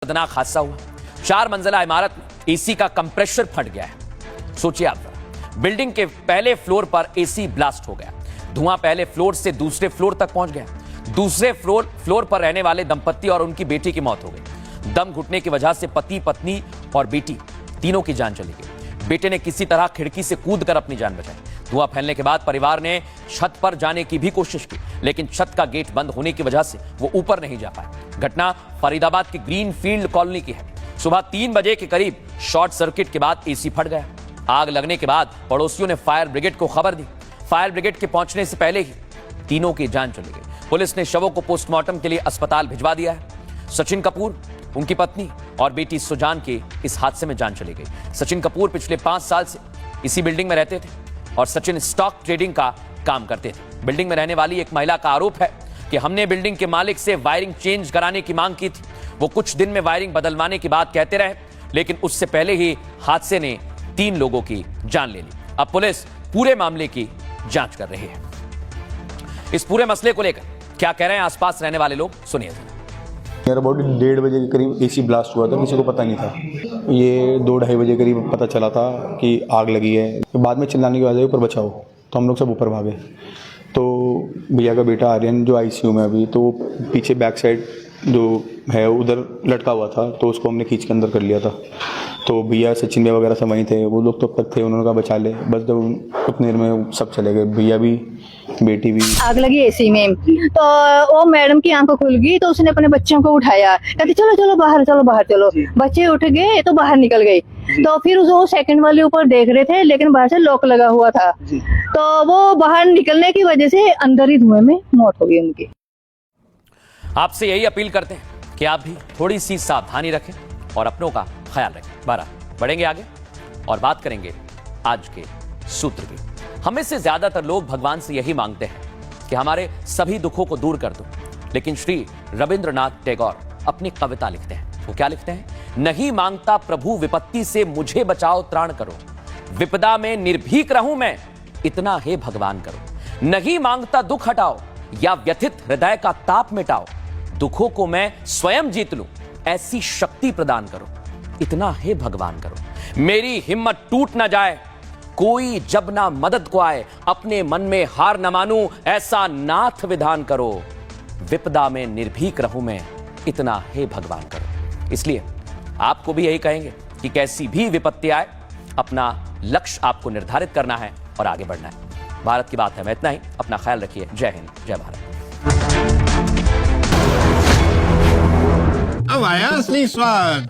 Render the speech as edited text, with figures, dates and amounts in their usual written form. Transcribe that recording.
दर्दनाक हादसा हुआ। 4 मंजिला इमारत में एसी का कंप्रेसर फट गया है। सोचिए आप, बिल्डिंग के पहले फ्लोर पर एसी ब्लास्ट हो गया। धुआं पहले फ्लोर से दूसरे फ्लोर तक पहुंच गया। दूसरे फ्लोर पर रहने वाले दंपत्ति और उनकी बेटी की मौत हो गई। दम घुटने की वजह से पति, पत्नी और बेटी तीनों की जान चली गई। बेटे ने किसी तरह खिड़की से कूदकर अपनी जान बचाई। धुआं फैलने के बाद परिवार ने छत पर जाने की भी कोशिश की, लेकिन छत का गेट बंद होने की वजह से वो ऊपर नहीं जा पाए। घटना फरीदाबाद की ग्रीन फील्ड कॉलोनी की है। सुबह 3 बजे के करीब शॉर्ट सर्किट के बाद एसी फट गया। आग लगने के बाद पड़ोसियों ने फायर ब्रिगेड को खबर दी। फायर ब्रिगेड के पहुंचने से पहले ही तीनों की जान चली गई। पुलिस ने शवों को पोस्टमार्टम के लिए अस्पताल भिजवा दिया है। सचिन कपूर, उनकी पत्नी और बेटी सुजान के इस हादसे में जान चली गई। सचिन कपूर पिछले 5 साल से इसी बिल्डिंग में रहते थे और सचिन स्टॉक ट्रेडिंग का काम करते थे। बिल्डिंग में रहने वाली एक महिला का आरोप है कि हमने बिल्डिंग के मालिक से वायरिंग चेंज कराने की मांग की थी। वो कुछ दिन में वायरिंग बदलवाने की बात कहते रहे, लेकिन उससे पहले ही हादसे ने 3 लोगों की जान ले ली। अब पुलिस पूरे मामले की जांच कर रही है। इस पूरे मसले को लेकर क्या कह रहे हैं आसपास रहने वाले लोग, सुनिए। मेरा बॉडी 1:30 बजे के करीब एसी ब्लास्ट हुआ था, किसी को पता नहीं था। ये 2-2:30 बजे करीब पता चला था कि आग लगी है। बाद में चिल्लाने की वजह ऊपर बचाओ, तो हम लोग सब ऊपर भागे। तो भैया का बेटा आर्यन जो आईसीयू में अभी, तो पीछे बैक साइड जो है उधर लटका हुआ था, तो उसको हमने खींच के अंदर कर लिया था। तो भैया सचिन भैया वगैरह सब वहीं थे, वो लोग तो अब तक थे, उन्होंने कहा बचा ले। बस जब उतनी देर में सब चले गए, भैया भी बेटी भी। आग लगी एसी में, तो वो मैडम की आंखों खुल गई, तो उसने अपने बच्चों को उठाया, कहती चलो चलो बाहर, चलो बाहर चलो। बच्चे उठ गए तो बाहर निकल गए। तो फिर वो सेकंड वाले ऊपर देख रहे थे, लेकिन बाहर से लॉक लगा हुआ था। तो वो बाहर निकलने की वजह से अंदर ही धुएं में मौत हो गई उनकी। आपसे यही अपील करते हैं कि आप भी थोड़ी सी सावधानी रखें और अपनों का ख्याल रखें। बढ़ेंगे आगे और बात करेंगे आज के सूत्र की। हमें से ज्यादातर लोग भगवान से यही मांगते हैं कि हमारे सभी दुखों को दूर कर दो, लेकिन श्री रविंद्रनाथ टैगोर अपनी कविता लिखते हैं। वो क्या लिखते हैं? नहीं मांगता प्रभु विपत्ति से, मुझे बचाओ त्राण करो। विपदा में निर्भीक रहूं मैं, इतना हे भगवान करो। नहीं मांगता दुख हटाओ या व्यथित हृदय का ताप मिटाओ। दुखों को मैं स्वयं जीत लूं, ऐसी शक्ति प्रदान करो, इतना हे भगवान करो। मेरी हिम्मत टूट ना जाए, कोई जब ना मदद को आए, अपने मन में हार न मानूं, ऐसा नाथ विधान करो। विपदा में निर्भीक रहूं मैं, इतना हे भगवान करो। इसलिए आपको भी यही कहेंगे कि कैसी भी विपत्ति आए, अपना लक्ष्य आपको निर्धारित करना है और आगे बढ़ना है। भारत की बात है मैं इतना ही। अपना ख्याल रखिए। जय हिंद, जय भारत। अब आया असली स्वाद।